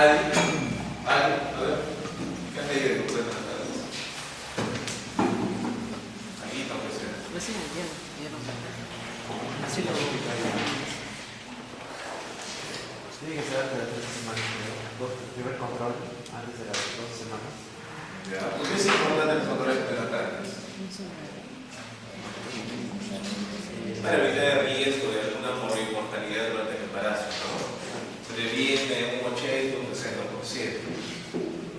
A ver, ¿qué medida de control prenatal? Aquí no puede ser. Recién ya no sé. Así lo tiene que ser antes de 3 semanas, el primer control antes de las 2 semanas. Ya. ¿Por qué es importante el control prenatal? Para evitar el riesgo de alguna mortalidad durante el embarazo, ¿no? Se deviene un 80 o un 60%.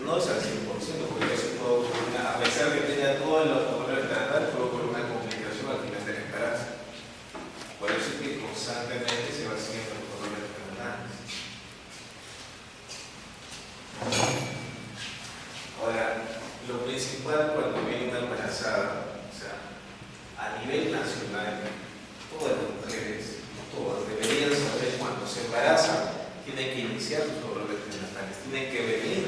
No es al 100%, porque a veces puede ocurrir a pesar de que tenga todos los controles prenatales, puede ocurrir una complicación al final del embarazo. Por eso es que constantemente se va haciendo los controles prenatales. Ahora, lo principal cuando viene una embarazada, o sea, a nivel nacional, todas las mujeres, todas, deberían saber cuando se embarazan, tienen que iniciar sus controles prenatales, tienen que venir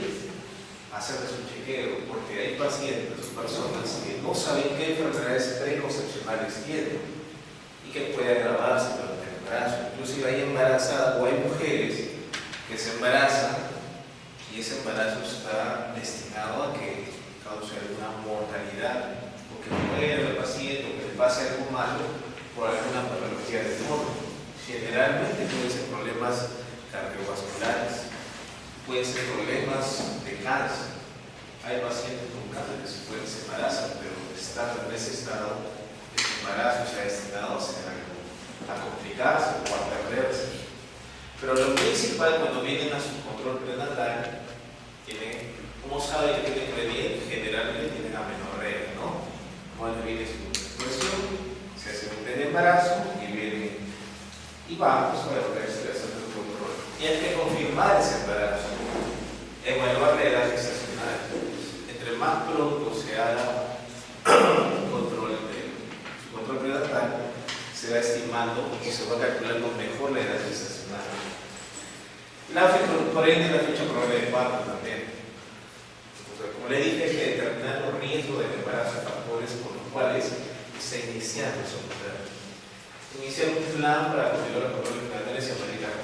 a hacerles un chequeo, porque hay pacientes o personas que no saben qué enfermedades preconcepcionales tienen y que puede agravarse durante el embarazo. Inclusive hay embarazadas o hay mujeres que se embarazan y ese embarazo está destinado a que cause alguna mortalidad, o que muera el paciente, o que le pase algo malo por alguna patología del morbo. Generalmente pueden ser problemas cardiovasculares, pueden ser problemas de cáncer. Hay pacientes con cáncer que se embarazan, pero estando en ese estado, ese embarazo se ha destinado a complicarse o a perderse. Pero lo principal cuando vienen a su control prenatal, ¿cómo saben que tienen prevenir? Generalmente tienen amenorrea, ¿no? Cuando viene su menstruación, se hace un test de embarazo y viene y vamos a ver el control. Y hay que confirmar ese embarazo, evaluar la edad gestacional. Entre más pronto se haga su control prenatal, se va estimando y se va calculando mejor la edad gestacional. Por ende, la fecha probable de parto también. O sea, como le dije, hay que determinar los riesgos del embarazo, factores por los cuales se inician los controles. Iniciar un plan para continuar los controles prenatales y ameritar.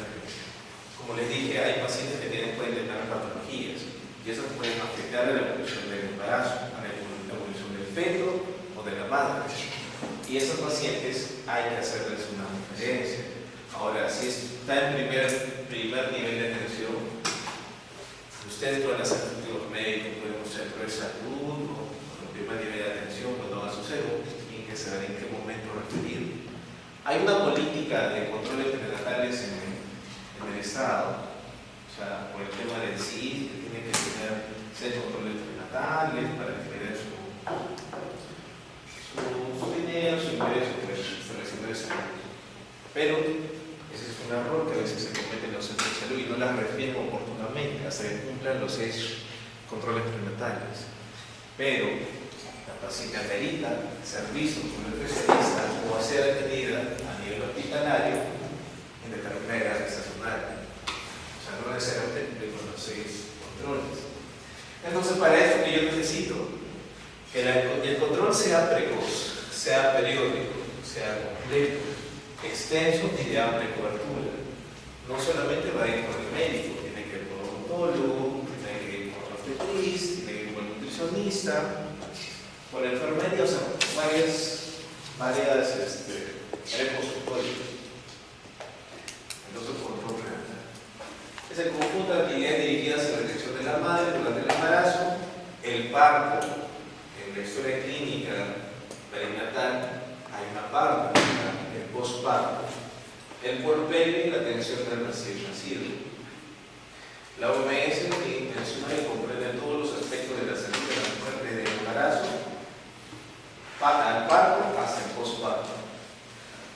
Como les dije, hay pacientes que pueden tener patologías y eso puede afectar a la evolución del embarazo, a la evolución del feto o de la madre. Y esos pacientes hay que hacerles una diferencia. Ahora, si está en primer nivel de atención, ustedes pueden hacer estudios médicos, pueden un centro de salud o en primer nivel de atención cuando haga su cero, tienen que saber en qué momento referir. Hay una política de controles prenatales en el Estado, o sea, por el tema del CIS, que tiene que tener 6 controles prenatales para tener su dinero, su ingreso, pues, su recibo de salud. Pero ese es un error que a veces se comete en los centros de salud y no las refieren oportunamente hasta que cumplan los 6 controles prenatales. Pero la paciente amerita servicio con el especialista o a ser atendida a nivel hospitalario en determinada edad gestacional. O sea, no necesariamente cumplir con los 6 controles. Entonces, para esto que yo necesito que el control sea precoz, sea periódico, sea completo, extenso y de amplia cobertura. No solamente va a ir con el médico, tiene que ir con el odontólogo, tiene que ir con el obstetrista, tiene que ir con el nutricionista, con la enfermería, o sea, varias consultorios. Entonces, control prenatal. Es el conjunto de actividades dirigidas a la detección de la madre durante el embarazo, el parto, en la historia clínica perinatal, hay una parte, el postparto, el puerperio y la atención del recién nacido. La OMS tiene intención de comprender todos los aspectos de la salud de la mujer desde el embarazo al parto hasta el postparto.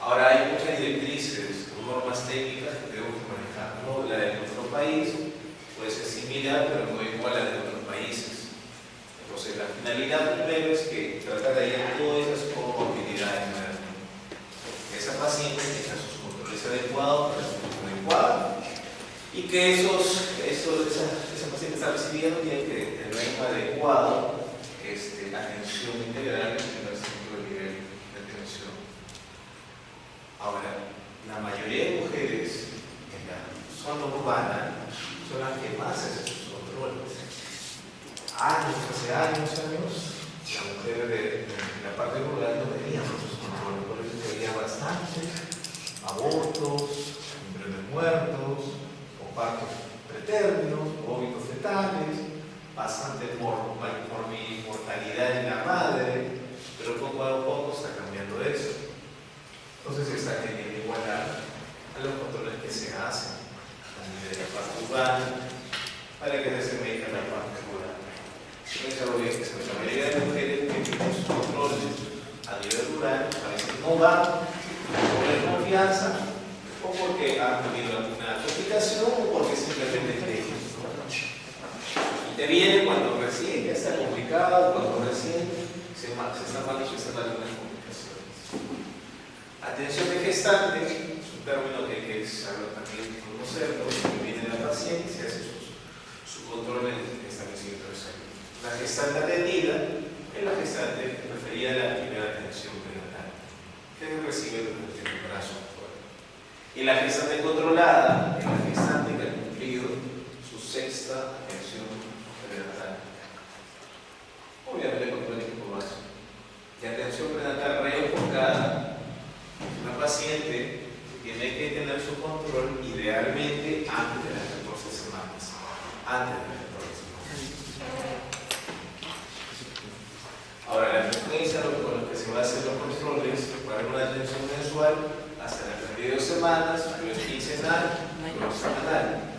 Ahora hay muchas directrices, normas técnicas que tenemos que manejar. ¿No? La de nuestro país puede ser similar, pero no igual a la de otros países. Entonces, la finalidad primero es que tratar de hallar todas esas comorbilidades. Esa paciente tenga sus controles adecuados, para su función adecuada, y que esa paciente está recibiendo tiene que tener un adecuado atención integral en el centro de nivel de atención. Ahora, la mayoría de mujeres en la zona urbana son las que más se gestantes, abortos, embriones muertos, o partos pretérminos, óbitos fetales, bastante mortalidad en la madre, pero poco a poco está cambiando eso. Entonces se está queriendo igualar a los controles que se hacen a nivel de la parte urbana para que no se medite la parte rural. Entonces, la mayoría de mujeres que tienen sus controles a nivel rural a veces no van por la confianza o porque han tenido alguna complicación o porque simplemente creen. Y te viene cuando recién ya está complicado, cuando recién se están manifestando algunas complicaciones. Atención de gestante es un término que hay que saber también conocerlo, que viene de la paciente y se hace su control en el establecimiento de salud. La gestante atendida es la gestante referida a la primera atención prenatal, que recibe durante el embarazo. Y la gestante controlada es la gestante que ha cumplido su sexta atención prenatal. Obviamente con todo el equipo básico. Y atención prenatal reenfocada. Una paciente tiene que tener su control idealmente antes de las 14 semanas. Antes de las 14 semanas. Ahora, la frecuencia con la que se va a hacer los controles va a haber una atención mensual hasta las 32 semanas, luego es quincenal, luego es semanal.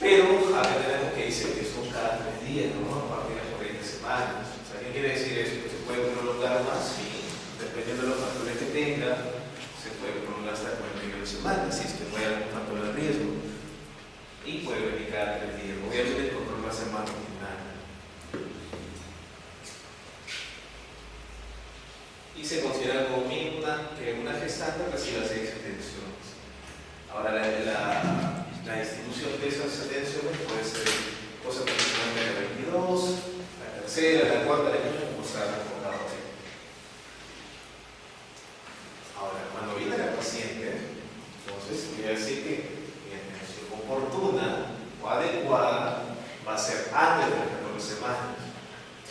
Pero acá tenemos que decir que son cada 3 días, ¿no? A partir de las 40 semanas. O sea, ¿qué quiere decir eso? Que se puede prolongar más, sí, dependiendo de los factores que tenga, se puede prolongar hasta 42 semanas, si es que no hay algún factor de riesgo. Y puede venir cada 3 días. Obviamente el control va a ser más rutinal. Y se considera como mínimo que una gestante reciba 6 atenciones. Ahora, la distribución de esas atenciones puede ser cosa aproximadamente la 22, la tercera, la cuarta, la quinta, como se ha recordado. Ahora, cuando viene la paciente, entonces voy a decir que mi atención oportuna o adecuada va a ser antes de las 14 semanas.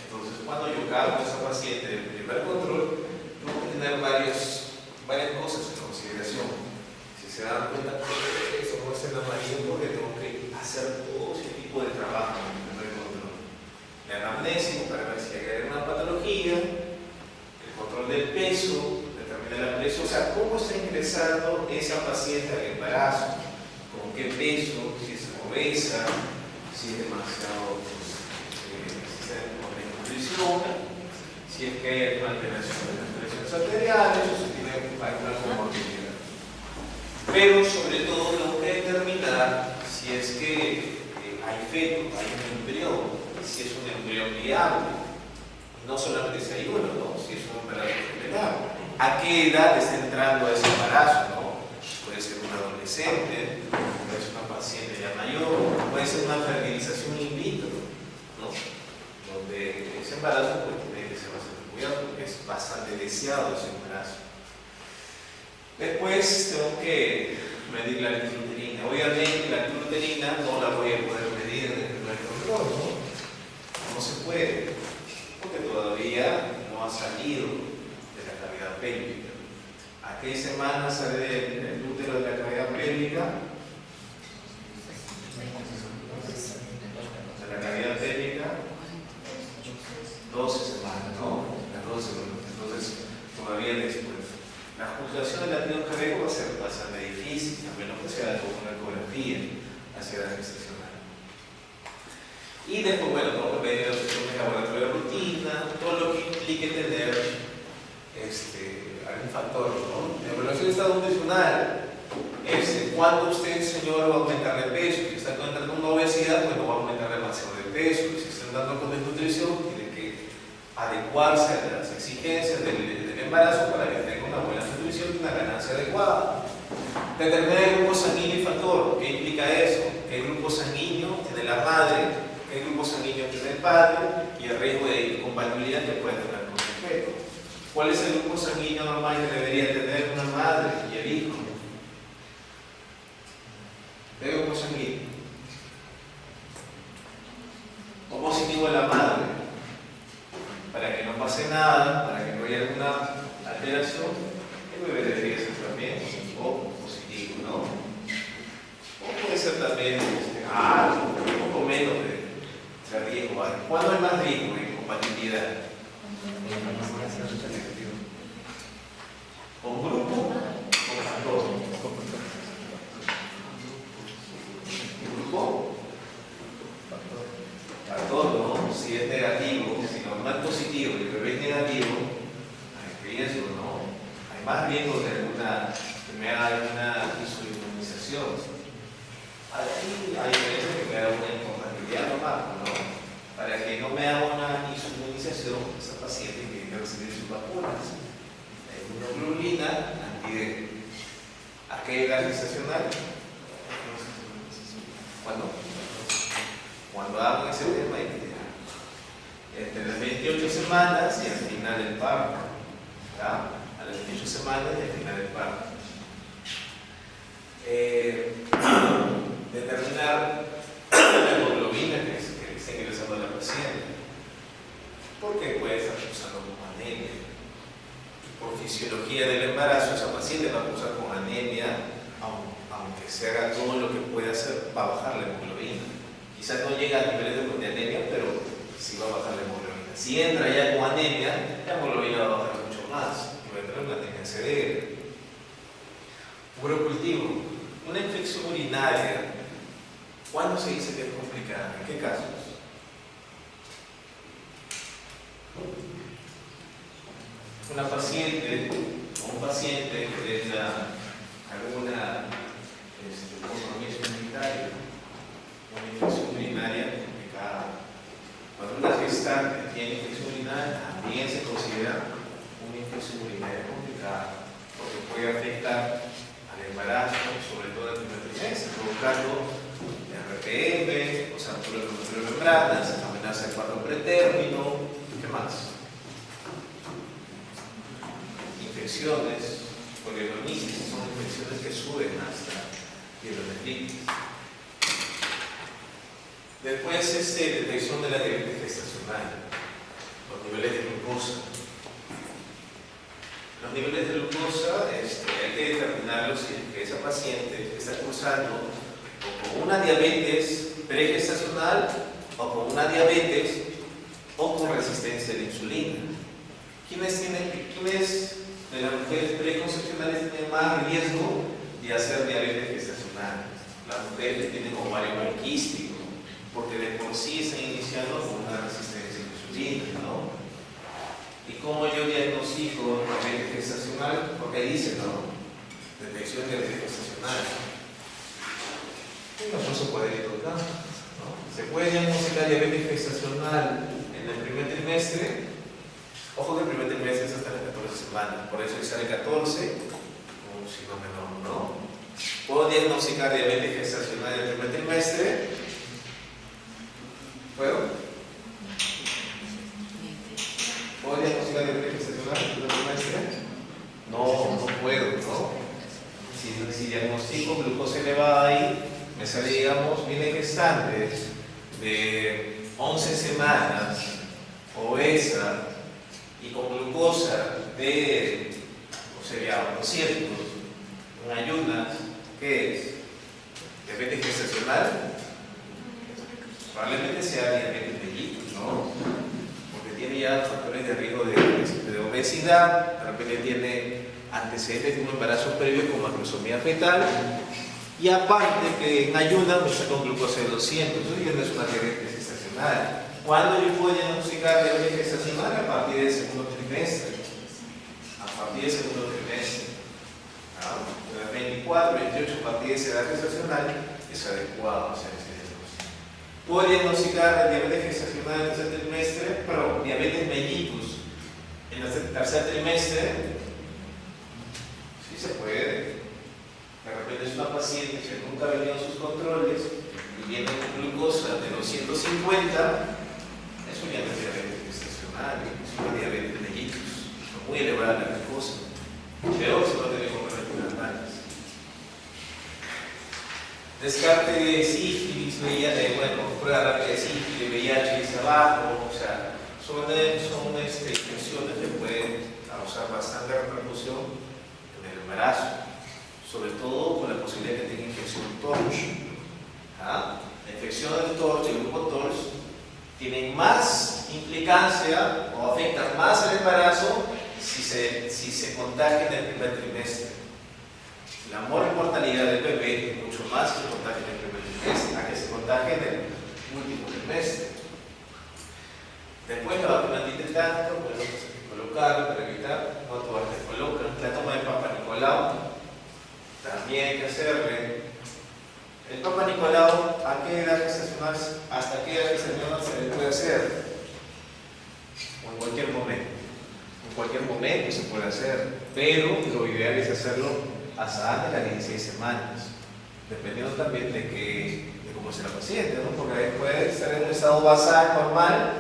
Entonces, cuando yo cargo a esa paciente del primer control, tengo que tener varias cosas en consideración. Si se dan cuenta, eso no es en amarillo porque tengo que hacer todo ese tipo de trabajo en el primer control. La anamnesis para ver si hay alguna patología, el control del peso, determinar la presión, o sea, cómo está ingresando esa paciente al embarazo, con qué peso, si es obesa, si es demasiado, si está con desnutrición, si es que hay alguna alteración de las presiones arteriales o si tiene alguna comorbilidad. Pero sobre todo tengo que determinar si es que hay feto, hay un embrión, si es un embrión viable. No solamente si hay uno, ¿no? Si es un embarazo general. ¿A qué edad está entrando a ese embarazo? ¿No? Puede ser un adolescente, puede ser una paciente ya mayor, puede ser una fertilización in vitro, ¿no? Donde ese embarazo pues, tiene que ser bastante cuidado porque es bastante deseado ese embarazo. Después tengo que medir la gluterina. Obviamente la gluterina no la voy a poder medir en el primer control, ¿no? No se puede, porque todavía no ha salido de la cavidad pélvica. ¿A qué semana sale el útero de la cavidad pélvica? De la cavidad pélvica 12 semanas, ¿no? Las 12 semanas. Entonces, todavía después. La ocultación del latido cardíaco va a ser bastante difícil, a menos que sea con una ecografía hacia la gestacional. Y después, bueno, tengo que pedir el laboratorio de rutina, todo lo que implique tener algún factor, ¿no? La evaluación de estado nutricional es cuando usted, señor, va a aumentar de peso. Si está entrando una obesidad, pues no va a aumentar demasiado de peso. Si está entrando con desnutrición, tiene que adecuarse a las exigencias del embarazo para que tenga una buena nutrición y una ganancia adecuada. Determinar el grupo sanguíneo y factor. ¿Qué implica eso? ¿Qué grupo sanguíneo tiene la madre? ¿Qué grupo sanguíneo tiene el padre? Y el riesgo de incompatibilidad que puede tener con el feto. ¿Cuál es el grupo sanguíneo normal que debería tener una madre y el hijo? ¿Qué grupo sanguíneo? O positivo de la madre. Para que no pase nada, para que no haya alguna alteración, el bebé debe más riesgo de que me haga alguna insulinización. Aquí hay veces que me haga una incompatibilidad nomás, ¿no? Para que no me haga una insulinización, esa paciente tiene que recibir sus vacunas. Inmunoglobulina, antidengue. ¿A qué edad gestacional? ¿Cuándo? Cuando hagan ese tema hay que llegar. Entre las 28 semanas y al final del parto. ¿Ya? A las 28 semanas y al final del parto. Determinar la hemoglobina que está ingresando a la paciente. Porque puede estar cursando con anemia. Por fisiología del embarazo, esa paciente va a cursar con anemia, aunque se haga todo lo que pueda hacer, va a bajar la hemoglobina. Quizás no llega a niveles de anemia, pero sí va a bajar la hemoglobina. Si entra ya con anemia, la hemoglobina va a bajar mucho más y va a entrar en una anemia severa. Puro cultivo. Una infección urinaria, ¿cuándo se dice que es complicada? ¿En qué casos? Una paciente o un paciente que tenga alguna compromiso urinario, una infección urinaria complicada. Cuando una gestante tiene infección urinaria, también se considera una infección urinaria complicada, porque puede afectar al embarazo, sobre todo en el primer trimestre, provocando RPM, o sea, membranas, amenaza de parto pretérmino, ¿qué más? Infecciones, poliomelitis, son infecciones que suben hasta pielonefritis. Después, detección de la diabetes gestacional, los niveles de glucosa. Los niveles de glucosa hay que determinarlos si es que esa paciente está cursando o con una diabetes pregestacional o con una diabetes o con resistencia a la insulina. ¿Quiénes de las mujeres preconcepcionales tienen más riesgo de hacer diabetes gestacional? Las mujeres que tienen ovario poliquístico, porque de por sí están iniciando con una resistencia a la insulina, ¿no? ¿Y cómo yo diagnostico diabetes gestacional? Porque ahí dice, ¿no? Detección de diabetes gestacional. No se puede tocar, ¿no? Se puede diagnosticar diabetes gestacional en el primer trimestre. Ojo que el primer trimestre es hasta las 14 semanas, por eso sale 14, un signo menor, ¿no? ¿Puedo diagnosticar diabetes gestacional en el primer trimestre? ¿Puedo? ¿Puedo diagnosticar diabetes gestacional en el primer trimestre? No puedo, ¿no? Si diagnostico glucosa elevada ahí, me sale, digamos, vienen gestantes de 11 semanas, obesa, y con glucosa de, o sea, 200 en ayunas, ¿qué es? Diabetes gestacional, probablemente sea diabetes mellitus, ¿no? Porque tiene ya factores de riesgo de obesidad, de repente tiene antecedentes de un embarazo previo con macrosomía fetal, y aparte que en ayunas me está con glucosa de 200, eso ya no es una diabetes gestacional. ¿Cuándo yo puedo diagnosticar diabetes gestacional? A partir del segundo trimestre. A partir del segundo trimestre. De las 24, 28, a partir de esa edad gestacional es adecuado hacer ese diagnóstico. Puedo diagnosticar diabetes gestacional en el tercer trimestre, pero diabetes mellitus en el tercer trimestre, sí se puede. De repente es una paciente que nunca ha venido a sus controles y viene con glucosa de 250. Eso ya no es diabetes gestacional, es una diabetes mellitus, muy elevada la glucosa. Peor si no tenemos retinatas. Descarte de sífilis, prueba rápida de sífilis, VIH dice abajo, o sea, son infecciones que pueden causar bastante repercusión en el embarazo, sobre todo con la posibilidad de que tenga infección TORCH. La infección del TORCH, el grupo TORCH, tienen más implicancia o afectan más al embarazo si se contagia en el primer trimestre. La mortalidad del bebé es mucho más que contagia en el primer trimestre, a que se contagia en el último trimestre. Después la vacuna antitetánica, pues hay que colocarla para evitar cuánto se colocan. La toma de Nicolau, también hay que hacerle. El Papa Nicolau, ¿a qué edad gestacional, hasta qué edad gestacional se le puede hacer? O en cualquier momento. En cualquier momento se puede hacer, pero lo ideal es hacerlo hasta antes de las 16 semanas, dependiendo también de cómo sea la paciente, ¿no? Porque puede estar en un estado basal, normal,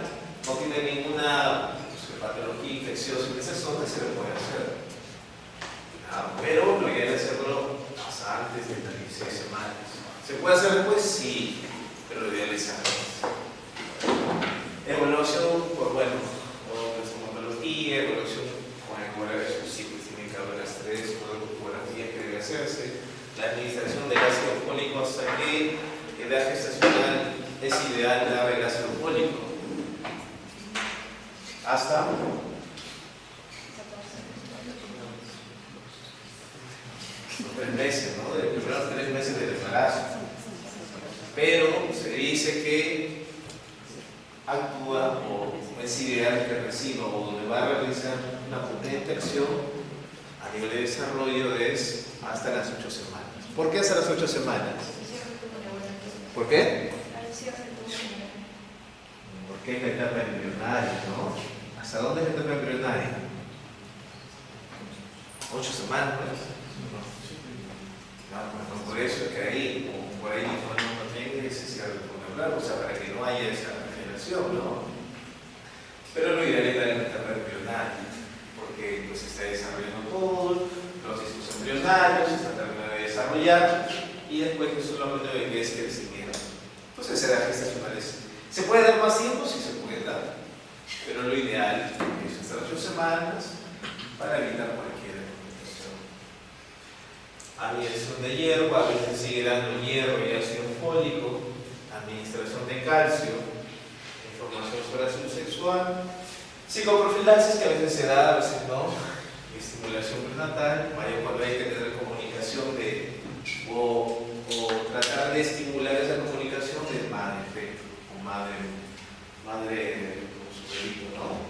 no tiene ninguna patología infecciosa en esa zona, se le puede hacer. Pero lo ideal es hacerlo hasta antes de las 16 semanas. ¿Se puede hacer después? Sí, pero lo ideal es antes. Evaluación por, bueno, estomatología, evaluación con ecografía, sí, pues tienen que haber las tres ecografías que debe hacerse. La administración del ácido fólico, hasta qué edad gestacional es ideal dar el ácido fólico. Hasta los 3 meses, ¿no? De los primeros 3 meses del embarazo. Pero se dice que actúa o es ideal que reciba o donde va a realizar una potente acción a nivel de desarrollo es hasta las 8 semanas. ¿Por qué hasta las 8 semanas? ¿Por qué? Porque es la etapa embrionaria, ¿no? ¿Hasta dónde es la etapa embrionaria? 8 semanas, ¿no? No, por eso es que ahí, o por ahí no también es necesario hablar, o sea, para que no haya esa generación, ¿no? Pero lo ideal es dar en la etapa embrionaria, porque pues está desarrollando todo, los discos embrionarios se están terminando de desarrollar y después que solamente lo que es crecimiento. Entonces, edad gestacional ¿se puede dar más tiempo? Sí se puede dar, pero lo ideal es hasta 8 semanas para evitar cualquier complicación. Administración de hierro, a veces sigue dando hierro y ácido fólico, administración de calcio, información sobre la salud sexual, psicoprofilaxis que a veces se da, a veces no, estimulación prenatal, vaya cuando hay que tener comunicación o tratar de estimular esa comunicación de madre o madre con su bebito, ¿no?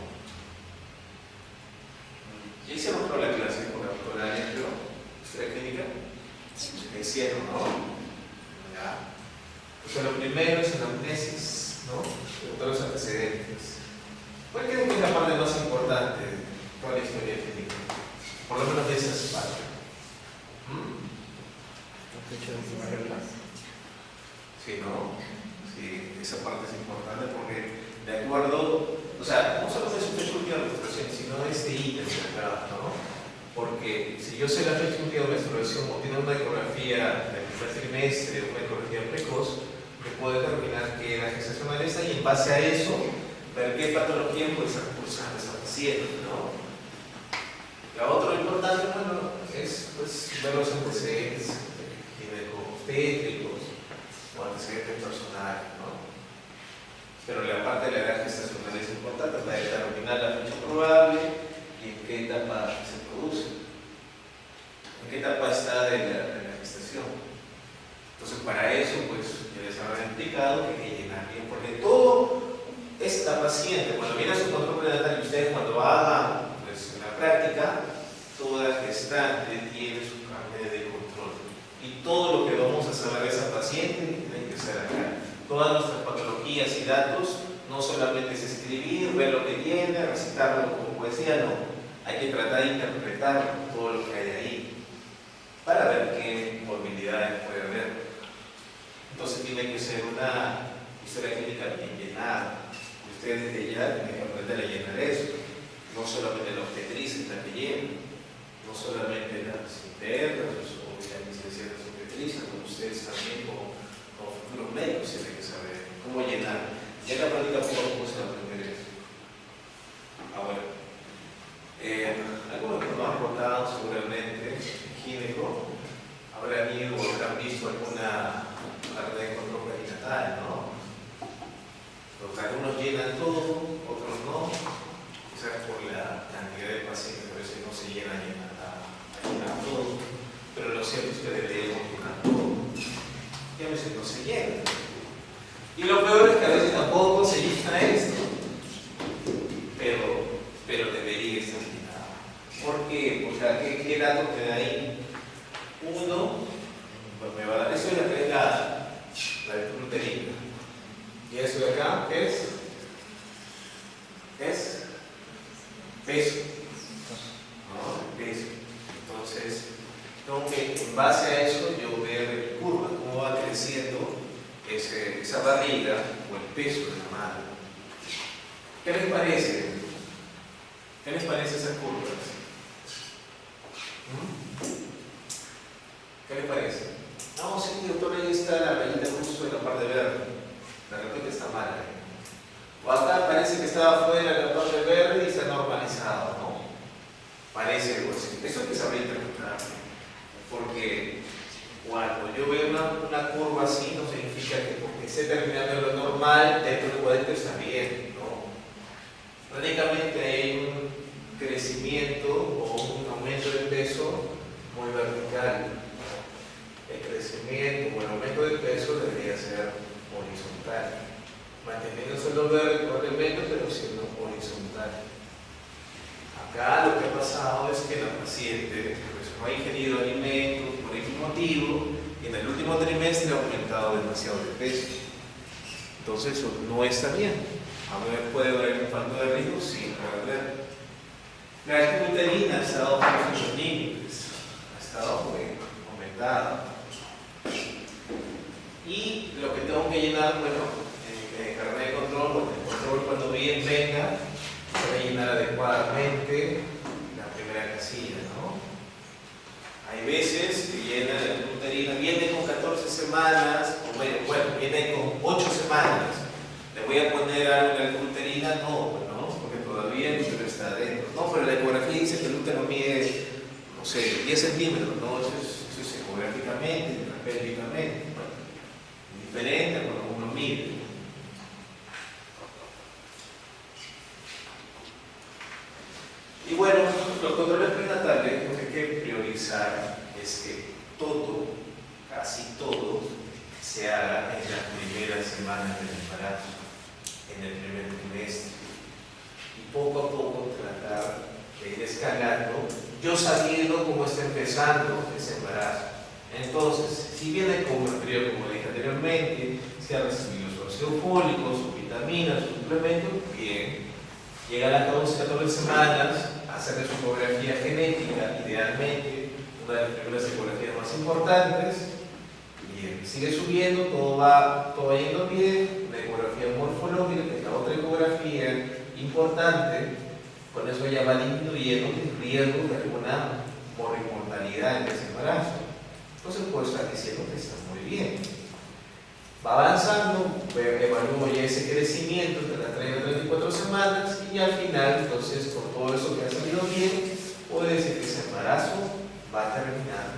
Ya hicimos toda la clase con la historia clínica, se hicieron, ¿no? Ya. O sea, lo primero es anamnesis, ¿no? Todos los antecedentes. ¿Cuál creo que es la parte más importante de toda la historia clínica? Por lo menos de esas partes. Sí, ¿no? Sí, esa parte es importante porque, de acuerdo, o sea, no solo es fecha última de menstruación, sino este ítem, ¿no? Porque si yo sé la fecha última de menstruación o tiene una ecografía de primer trimestre o una ecografía precoz, me puedo determinar qué edad gestacional está y en base a eso ver qué patología puede estar cursando esa paciente, ¿no? Lo otro importante, bueno, es pues, ver los antecedentes ginecobstétricos o antecedentes personales, ¿no? Pero la parte de la edad gestacional es importante para determinar la fecha probable y en qué etapa se produce, en qué etapa está de la gestación. Entonces, para eso, pues, ya les habrá explicado que hay que llenar bien, porque todo es la paciente. Cuando viene a su control prenatal y ustedes cuando hagan pues, en la práctica, toda gestante tiene su carnet de control. Y todo lo que vamos a saber de esa paciente tiene que ser acá. Todas nuestras patologías y datos no solamente es escribir, ver lo que tiene, recitarlo como poesía, no. Hay que tratar de interpretar todo lo que hay ahí para ver qué morbilidades puede haber. Entonces tiene que ser una historia clínica bien llenada. Ustedes desde ya tienen que aprender a llenar eso. No solamente la obstetricia es la que llena, no solamente las internas o las licenciadas obstetrizas, como ustedes también como futuros médicos tienen que saber cómo llenar. Ya en la práctica poco a poco se va a aprender eso. Ahora, algunos que nos han contado seguramente ahí. 1, pues me va a dar, eso es la que es la gluterina. Y eso de acá, ¿qué es? Es peso. ¿No? Peso. Entonces, tengo que, en base a eso, yo ver mi curva, cómo va creciendo esa barriga o el peso de la madre. ¿Qué les parece? ¿Qué les parece esas curvas? ¿Qué les parece? No, sí, doctor, ahí está la rayita justo en la parte verde. De repente está mal ahí. O acá parece que estaba afuera la parte verde y está normalizado, ¿no? Parece algo así. Eso hay que saber interpretar. Porque cuando yo veo una curva así, no significa que porque esté terminando en lo normal, dentro del cuadrito está bien, ¿no? Prácticamente hay un crecimiento o un aumento de peso muy vertical. El crecimiento o el aumento de peso debería ser horizontal, manteniéndose lo verde probablemente, pero siendo horizontal. Acá lo que ha pasado es que la paciente pues, no ha ingerido alimentos por X motivo y en el último trimestre ha aumentado demasiado de peso. Entonces eso no está bien. A ver, ¿puede haber un factor de riesgo? Sí, puede haber. La gluterina ha estado en los límites, ha estado aumentada. Y lo que tengo que llenar, bueno, en el carnet de control, bueno, el control cuando bien venga, se va a llenar adecuadamente la primera casilla, ¿no? Hay veces que llena la gluterina, viene con 14 semanas, o bueno, viene con 8 semanas. ¿Le voy a poner algo en la gluterina? No, porque todavía el útero está adentro. No, pero la ecografía dice que el útero mide, no sé, 10 centímetros, ¿no? Eso es ecográficamente, terapéuticamente. Bueno, diferente a cuando uno mide. Y bueno, los controles prenatales, lo que hay que priorizar es que todo, casi todo, se haga en las primeras semanas del embarazo, en el primer trimestre. Y poco a poco tratar de ir escalando, yo sabiendo cómo está empezando ese embarazo. Entonces, si viene con un periodo, como dije anteriormente, si ha recibido su ácido fólico, sus vitaminas, sus suplementos, bien. Llega a las 14 semanas, hacerle su ecografía genética, idealmente, una de las primeras ecografías más importantes. Bien, sigue subiendo, todo va yendo bien, la ecografía morfológica, que es la otra ecografía importante, con eso ya va disminuyendo el riesgo de alguna mortalidad en ese embarazo. Entonces puedo estar diciendo que está muy bien. Va avanzando, evalúo ya ese crecimiento de las 30 a 34 semanas y al final, entonces, con todo eso que ha salido bien, puedo decir que ese embarazo va a terminar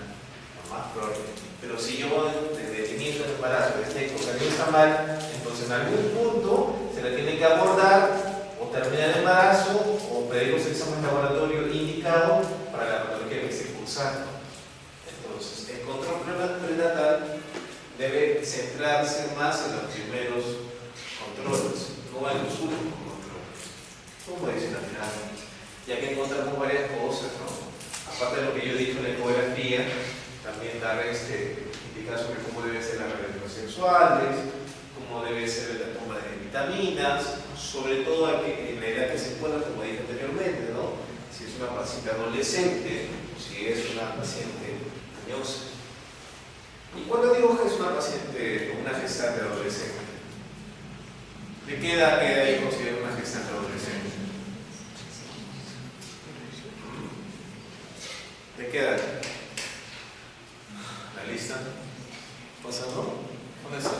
lo más probable. Pero si yo desde el inicio del embarazo detecto que algo está mal, entonces en algún punto se le tiene que abordar o terminar el embarazo o pedir los exámenes de laboratorio indicados para la patología que esté cursando. Entonces, el control prenatal debe centrarse más en los primeros controles, no en los últimos controles. Como dicen al final, ya que encontramos varias cosas, ¿no? Aparte de lo que yo he dicho en la ecografía, también dar indicar sobre cómo deben ser las relaciones sexuales, cómo debe ser la toma de vitaminas, sobre todo en la edad que se encuentra, como dije anteriormente, ¿no? Si es una paciente adolescente, o si es una paciente añosa. ¿Y cuando digo que es una paciente o una gestante adolescente? ¿De qué edad queda ahí considerada una gestante adolescente? ¿De qué edad? ¿La lista? ¿Pasando? ¿Dónde está?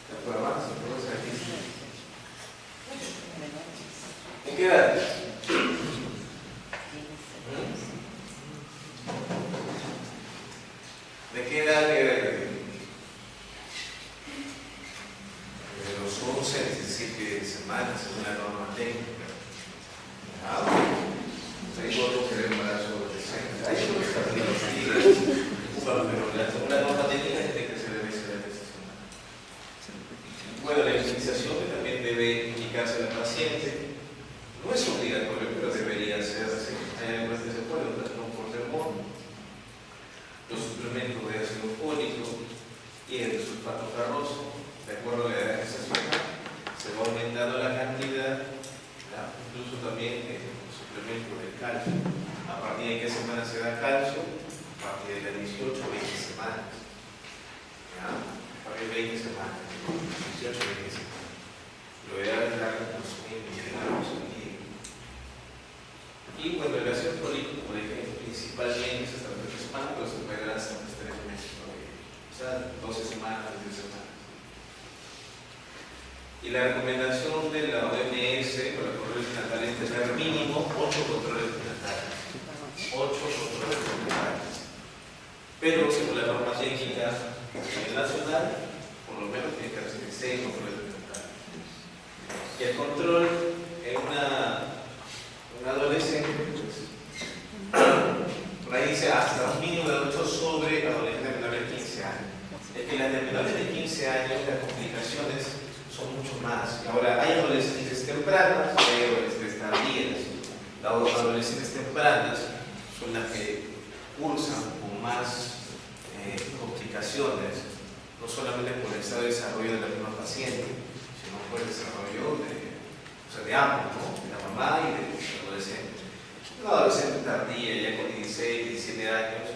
¿La puedo más? ¿De qué edad? ¿De qué edad de los 11 a 17 semanas según la norma técnica? Hay otros que deben embarazo adolescente. Hay otros que pero la norma técnica es que se debe ser de esa semana. Bueno, la inmunización que también debe indicarse a la paciente no es obligatorio, pero debería ser. también en qué semana se da calcio, a partir de las 18 o 20 semanas. ¿Ya? A partir de 20 semanas, 18 o 20 semanas. Lo ideal es dar unos 1.000 miligramos al día. Y bueno, el ácido fólico, por ejemplo, principalmente es hasta las 3 semanas, pero se puede dar hasta los 3 meses todavía. O sea, 12 semanas, 10 semanas. Y la recomendación de la OMS para controles prenatales es tener mínimo 8 controles prenatales. 8 controles prenatales. Pero según la norma técnica a nivel nacional, por lo menos tiene que recibir 6 controles prenatales. Y el control en un adolescente, pues, por ahí dice hasta un mínimo de 8 sobre adolescentes menores de 15 años. Es que las de menores de 15 años, las complicaciones son mucho más. Ahora, hay adolescentes tempranas y hay adolescentes tardías. Las adolescentes tempranas son las que cursan con más complicaciones, no solamente por el estado de desarrollo de la misma paciente, sino por el desarrollo de ambos, ¿no? De la mamá y del adolescente. Una adolescente tardía, ya con 16, 17 años,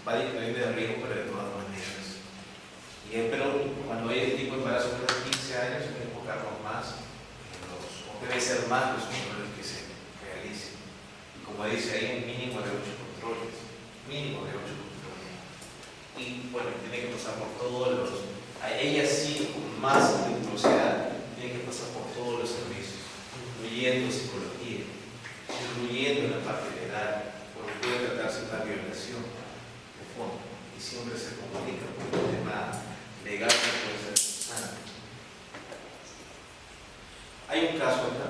va disminuyendo de riesgo, pero de todas maneras. Pero cuando hay este tipo de embarazo de 15 años, hay que enfocarnos más o debe ser más los controles que se realicen. Y como dice, hay un mínimo de 8 controles. Mínimo de 8 controles. Y bueno, tiene que pasar por todos a ella sí, con más rigurosidad, tiene que pasar por todos los servicios, incluyendo psicología, incluyendo la parte legal, porque puede tratarse de una violación de fondo. Y siempre se comunica por el tema legal que puede ser sana. Hay un caso acá,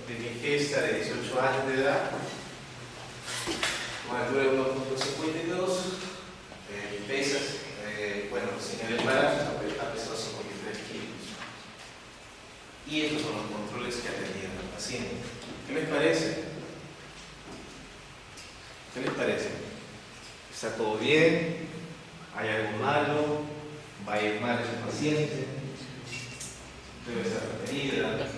de mi gesta de 18 años de edad, con altura de 1.52, pesas, sin el embarazo, ha pesado 53 kilos. Y estos son los controles que ha tenido el paciente. ¿Qué les parece? ¿Qué les parece? ¿Está todo bien? ¿Hay algo malo? ¿Va a ir mal ese paciente? ¿Debe ser referida?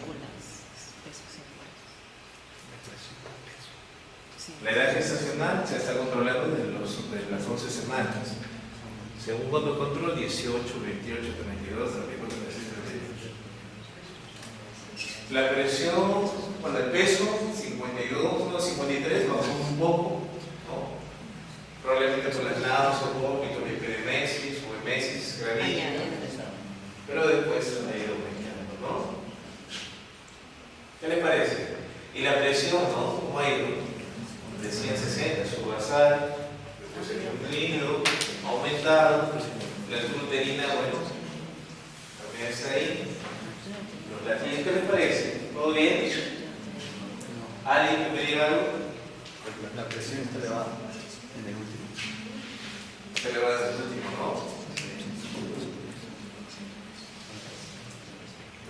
La edad gestacional se está controlando desde las 11 semanas. Segundo control, 18, 28, 32, 34, 36, 38. La presión, bueno, el peso, 52, 53, bajó un poco, ¿no? Probablemente por las náuseas, vómitos, hiperemesis o emesis gravídea. Pero después ha ido aumentando, ¿no? ¿Qué les parece? Y la presión, ¿no? ¿Cómo ha ido? De 160, subasal, después el líquido ha aumentado, la gluterina, bueno, también está ahí. Los latidos, ¿qué les parece? ¿Todo bien? ¿Alguien que me diga algo? La presión está elevada en el último. Se le va a dar el último, ¿no?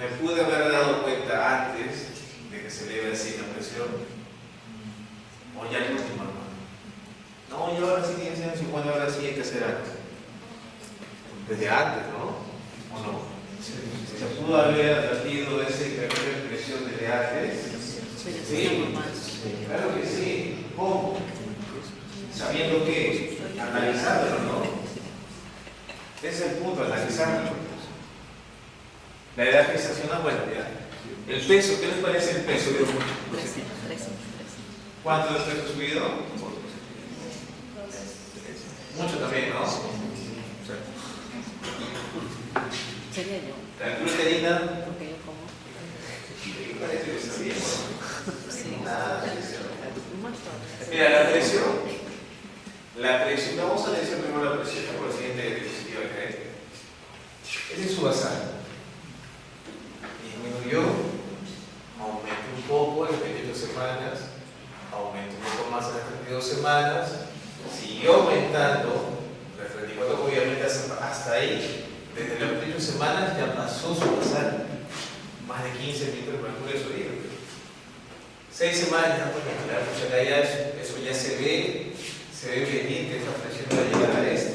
Me pude haber dado cuenta antes de que se eleve así la presión. O ya el último, hermano. No, yo ahora sí tiene 150, ahora sí hay que hacer algo. Desde antes, ¿no? ¿O no? ¿Se pudo haber advertido ese incremento de presión desde antes? Sí, claro que sí. ¿Cómo? Sabiendo que, analizándolo, ¿no? Ese es el punto, analizarlo. La edad gestacional, bueno, ya. El peso, ¿qué les parece el peso? ¿Cuánto de peso subido? Mucho también, ¿no? Sería yo. La gluterina. Porque yo como. ¿Qué parece que está bien? Sí. Nada. Mucho. Mira, la presión. La presión, vamos a decir primero la presión por la siguiente diapositiva que hay. Ese es su basal. Disminuyó, aumentó un poco en las 28 semanas, aumentó un poco más en las 32 semanas, siguió aumentando, las 34 obviamente hasta ahí, desde las 28 semanas ya pasó su basal, más de 15 litros de mercurio de sodio. 6 semanas ya puede calcular, o sea, ya eso ya se ve venir que esa presión va a llegar a esto.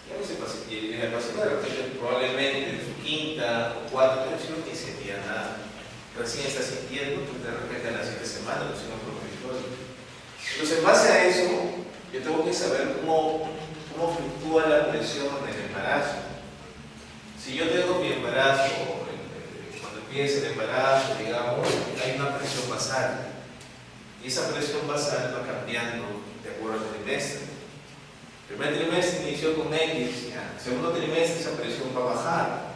Ya no se pasa, y en el paciente probablemente en su quinta o cuarta presión ni sentía nada. recién está sintiendo, pues de repente a las 7 semanas, los signos premonitorios. Entonces, en base a eso, yo tengo que saber cómo fluctúa la presión en el embarazo. Si yo tengo mi embarazo, cuando empieza el embarazo, digamos, hay una presión basal. Y esa presión basal va cambiando de acuerdo al trimestre. El primer trimestre inició con X, ya. Segundo trimestre esa presión va a bajar,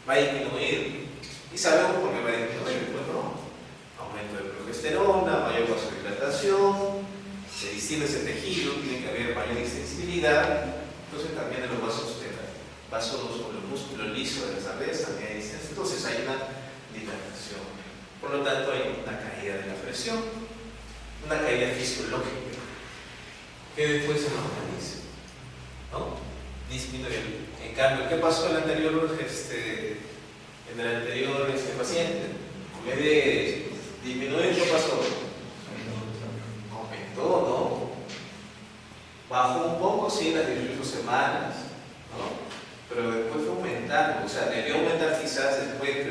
va a disminuir. Y sabemos por qué va a disminuir, pues no. Aumento de progesterona, mayor vasodilatación, se distiende ese tejido, tiene que haber mayor extensibilidad, entonces también en los vasos o los músculos lisos de las arterias también hay distensión, entonces hay una dilatación. Por lo tanto, hay una caída de la presión, una caída fisiológica, que después se normaliza, ¿no? Disminuye. En cambio, ¿qué pasó en el anterior paciente? En vez de disminuir, ¿qué pasó? Aumentó, ¿no? Bajó un poco, sí, en las 18 semanas, ¿no? Pero después fue aumentando, o sea, debió aumentar quizás después,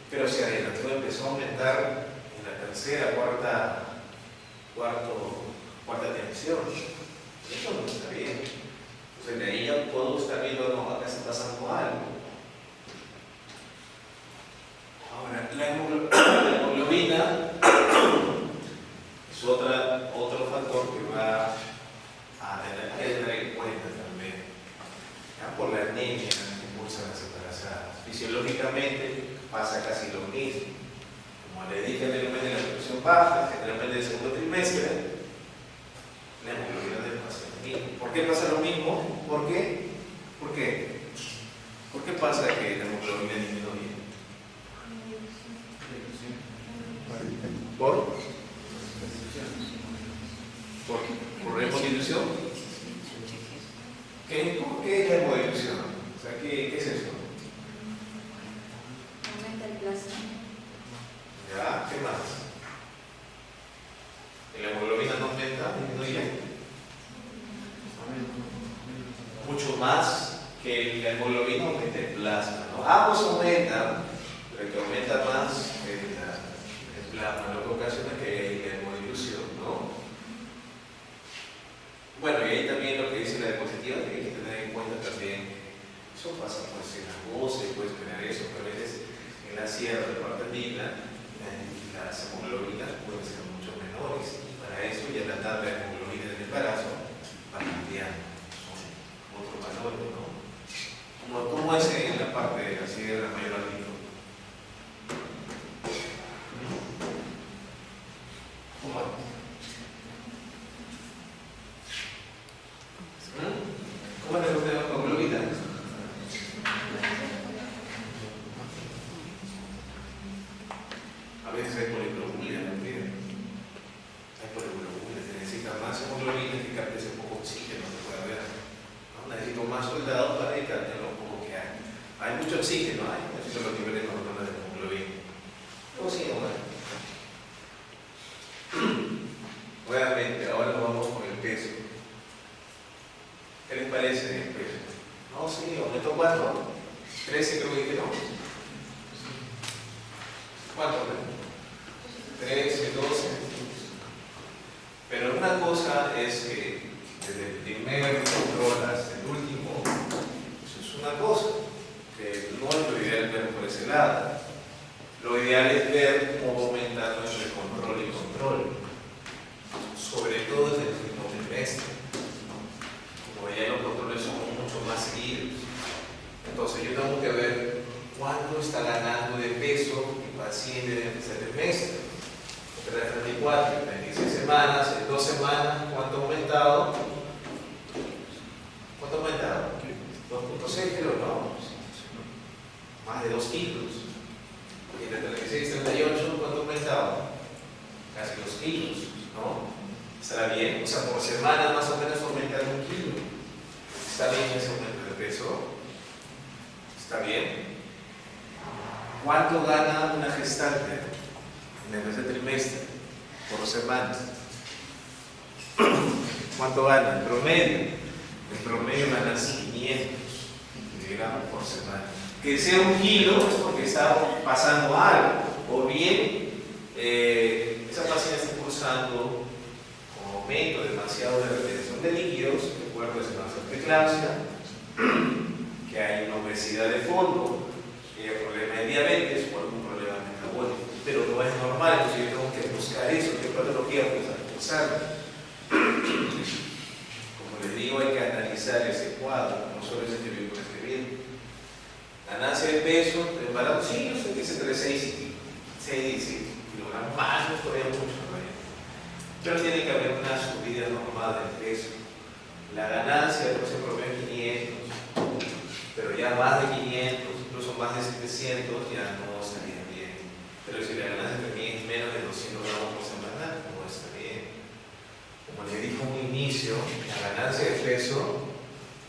pero se adelantó, empezó a aumentar en la tercera, cuarta tensión. Eso no está bien. Entonces de ahí ya puedo estar viendo, no, acá está pasando algo. Ahora, la hemoglobina es otro factor que va a tener que tener en cuenta también. ¿Ya? Por la anemia que impulsa las embarazadas. Fisiológicamente pasa casi lo mismo. Como le dije anteriormente, la presión baja, generalmente del segundo trimestre, la hemoglobina debe pasar lo mismo. ¿Por qué pasa lo mismo? ¿Por qué? ¿Por qué pasa que la hemoglobina disminuye? ¿Por hemodilución? ¿Qué es la hemodilución? O sea, ¿qué es eso? Aumenta el plasma. ¿Ya? ¿Qué más? ¿La hemoglobina no aumenta? ¿Disminuye? Mucho más que la hemoglobina aumenta el plasma, ¿no? Ambos aumentan, pero el que aumenta más es el plasma, lo que ocasiona que haya hemodilución, ¿no? Bueno, y ahí también lo que dice la diapositiva, que hay que tener en cuenta también, eso pasa pues en la voz, puedes tener eso, pero a veces en la sierra de Partenila, las hemoglobinas pueden ser mucho menores, y para eso ya la tabla de hemoglobina del embarazo va cambiando, son otros valores, ¿no? ¿Cómo es en la parte de la sierra mayor altitud? ¿Cómo es? ¿Cómo es la hemoglobina? A veces hay poliglobulia también. Hay poliglobulia, se necesita más hemoglobina que capte ese poco oxígeno que puede haber. ¿No? Necesito más soldados para que capten lo poco que hay. Hay mucho oxígeno, necesito los niveles normales de hemoglobina. ¿Cómo se llama? Nuevamente, ahora vamos con el peso. ¿Qué les parece el peso? No, sí, aumentó ¿cuánto? 13 creo que no. ¿Cuánto? 13, 12. Pero una cosa es que desde el primer control hasta el último, eso es una cosa, que no es lo ideal ver por ese lado. Lo ideal es ver cómo va aumentando entre control y control, sobre todo desde el último trimestre. Como ya los controles son mucho más seguidos. Entonces yo tengo que ver cuánto está ganando de peso mi paciente en el tercer trimestre. Entre las 34 y 36 semanas, en 2 semanas, ¿cuánto ha aumentado? ¿Cuánto ha aumentado? 2.6 kilos, no. Más de 2 kilos. Y entre 36 y 38, ¿cuánto ha aumentado? Casi 2 kilos, ¿no? ¿Estará bien? O sea, por semana más o menos aumenta 1 kilo. ¿Está bien ese aumento de peso? ¿Está bien? ¿Cuánto gana una gestante en el tercer trimestre por semana? ¿Cuánto gana? En promedio. En promedio gana 500 miligramos por semana. Que sea 1 kilo es porque está pasando algo, O bien, esa paciente está cursando con aumento demasiado de retención de líquidos, de acuerdo a esa preeclampsia, que hay una obesidad de fondo, que hay problema de diabetes o algún problema metabólico, pero no es normal, entonces yo tengo que buscar eso, qué patología puede estar cursando. Como les digo, hay que analizar ese cuadro, no solo ese que con este bien. Ganancia de peso, de embarazo, sí, yo sé que es entre 6 y 17 kilogramos, más, no todavía mucho, ¿no? Pero tiene que haber una subida normal del peso. La ganancia, por ejemplo, promedio 500, pero ya más de 500, incluso más de 700, ya no estaría bien. Pero si la ganancia también es menos de 200 gramos por semana, no está bien. Como les dije en un inicio, la ganancia de peso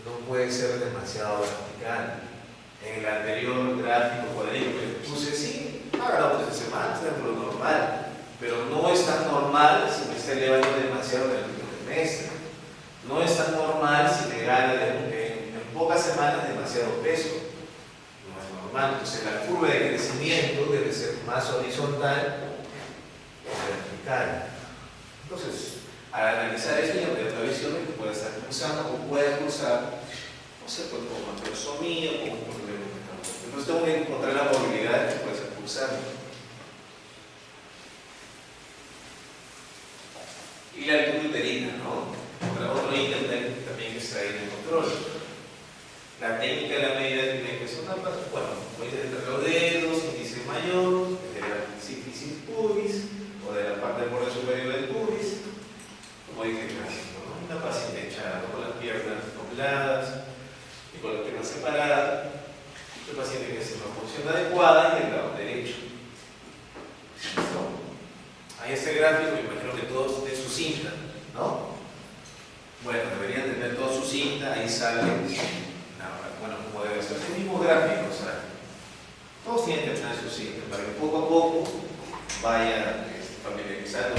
no puede ser demasiado vertical. En el anterior gráfico cuadrículo que puse, sí, ha ganado 3 semanas, es lo normal, pero no es tan normal si me está elevando demasiado en el último trimestre. No es tan normal si me gana en pocas semanas demasiado peso. No es normal. Entonces la curva de crecimiento debe ser más horizontal o vertical. Entonces, al analizar esto ya me da una visión de que puede estar cursando o puede cursar, no sé, pues, con macrosomía o con un problema metabólico. Entonces tengo que encontrar la movilidad que puede estar cursando. Y la altura uterina, ¿no? Otro ítem también que está ahí en el control. La técnica de la medida tiene que ser una parte, bueno, voy entre los dedos, índice mayor, desde la sífisis pubis, o de la parte del borde superior del pubis, como dije casi, ¿no? Una paciente echada con las piernas dobladas y con las piernas separadas, una paciente que hace una función adecuada y el lado derecho. ¿Listo? Ahí este gráfico, me imagino que todos de su cinta, ¿no? Bueno, deberían tener toda su cinta, ahí sale, bueno, como debe ser, el mismo gráfico, o sea, todos tienen que tener su cinta para que poco a poco vayan familiarizando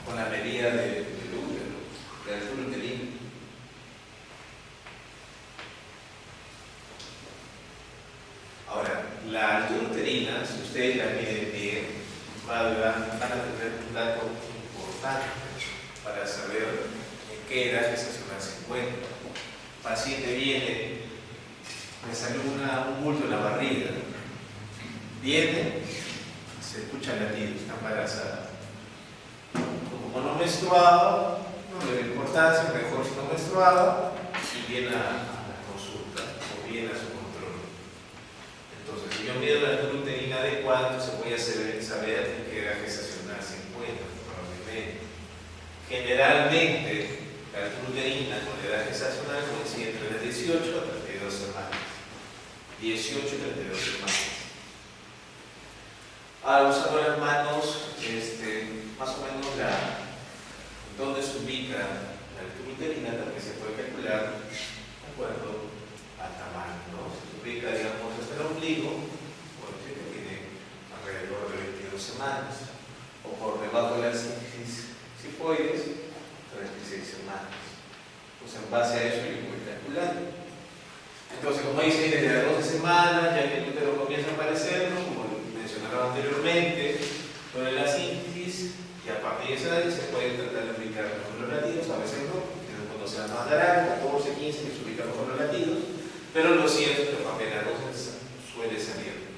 con la medida del útero, del altura uterina. Ahora, la altura uterina, si ustedes la miden bien, van a tener un dato importante para saber en qué edad gestacional se encuentra. El paciente viene, me salió un bulto en la barriga, viene, se escucha latidos, está embarazada. Como no menstruaba, no le da importancia, mejor si no menstruaba, y viene a la consulta o viene a su control. Entonces, si yo mido la altura uterina adecuada, entonces voy a saber en qué edad gestacional se encuentra, probablemente. Generalmente, la altura uterina con la edad gestacional coincide entre las 18 a 32 semanas. 18 y 32 semanas. Ahora, usando las manos, más o menos donde se ubica la altura uterina también se puede calcular de acuerdo al tamaño, ¿no? Si se ubica, digamos, hasta el ombligo, bueno, que tiene alrededor de 22 semanas, o por debajo de la sífisis sifoides, 36 semanas. Pues en base a eso yo voy calculando. Entonces, como dice, desde las 12 semanas, ya que el útero comienza a aparecer, ¿no? Como mencionaba anteriormente, con la síntesis, y a partir de esa edad se pueden tratar de ubicar los números latidos, a veces no, cuando sean más grandes, 14, 15, que se ubican los números latidos, pero lo cierto es que a partir de las 12 suele salir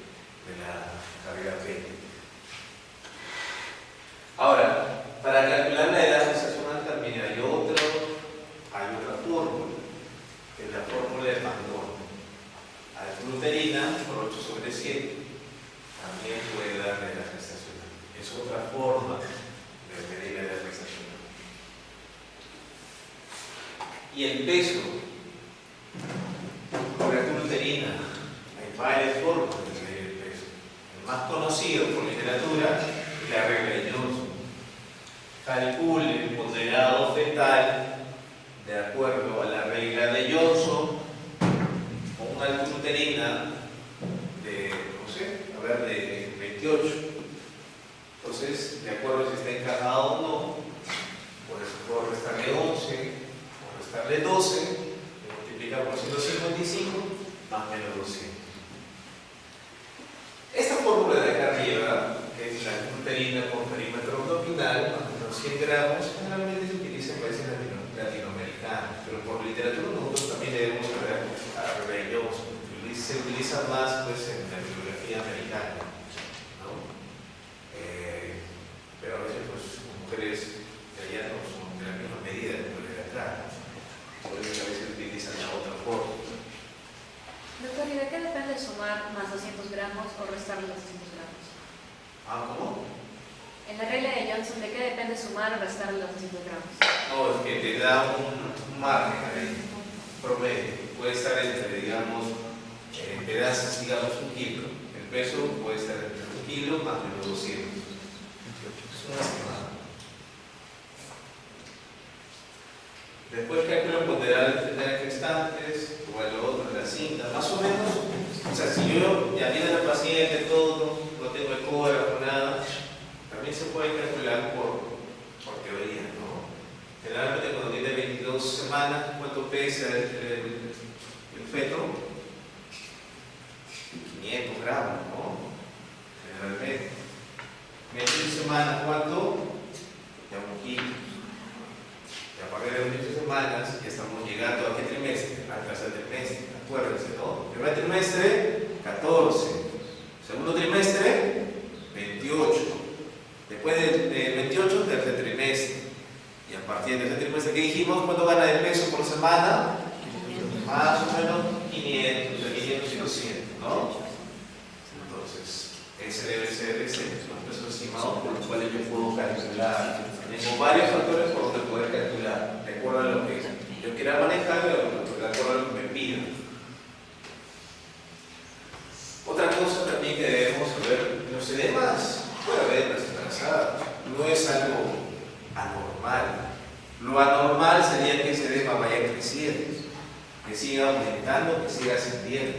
de la cavidad pélvica. Ahora, para calcular la edad gestacional también hay otra fórmula, que es la fórmula de Mandón. Altura uterina por 8/7 también puede dar la edad gestacional. Es otra forma de medir la edad gestacional. Y el peso por altura uterina, hay varias formas de medir el peso. El más conocido por literatura es la regla de Johnson. Calcule el ponderado fetal de acuerdo a la regla de Johnson con una altura uterina de, no sé, a ver, de 28. Entonces, de acuerdo a si está encajado o no, puedo restarle 11, puedo restarle 12, y multiplicar por 155, más o menos 200. Esta fórmula de 100 gramos generalmente se utiliza en países latinoamericanos, pero por literatura nosotros también debemos saber a Ray-Jones. Se utiliza más pues, en la bibliografía americana, ¿no? Pero a veces pues, mujeres de allá no son de la misma medida que mujeres de acá, por eso a veces utilizan la otra forma. Doctor, ¿y de qué depende sumar más 200 gramos o restar los 200 gramos? ¿Cómo? En la regla de Johnson, ¿de qué depende sumar o restar los 200 gramos? No, es que te da un margen ahí, promedio. Puede estar entre, digamos, pedazos, digamos, 1 kilo. El peso puede estar entre 1 kilo más de los 200. Es una estimada. Después calculo ponderar de gestantes, igual lo otro, la cinta, más o menos. O sea, si yo ya viene la paciente, todo, no tengo ecógrafo, nada, también se puede calcular por teoría, ¿no? Generalmente cuando tiene 22 semanas, ¿cuánto pesa el feto? 500 gramos, ¿no? Generalmente. 21 semanas, ¿cuánto? Ya 1 kilo. Y a partir de 28 semanas ya estamos llegando a qué trimestre, al tercer trimestre, acuérdense, ¿no? Primer trimestre, 14. Segundo trimestre, 28. Después del 28, tercer trimestre. Y a partir del tercer trimestre, ¿qué dijimos? ¿Cuánto gana de peso por semana? Más o menos 500, de 500 y 200, ¿no? Entonces, ese debe ser los pesos estimados por los cuales yo puedo calcular. Tengo varios factores por donde poder calcular, de acuerdo a lo que yo quiera manejar, de acuerdo a lo que me pidan. Otra cosa también que debemos saber, los edemas puede haber en las embarazadas, no es algo anormal. Lo anormal sería que ese edema vaya creciendo, que siga aumentando, que siga ascendiendo.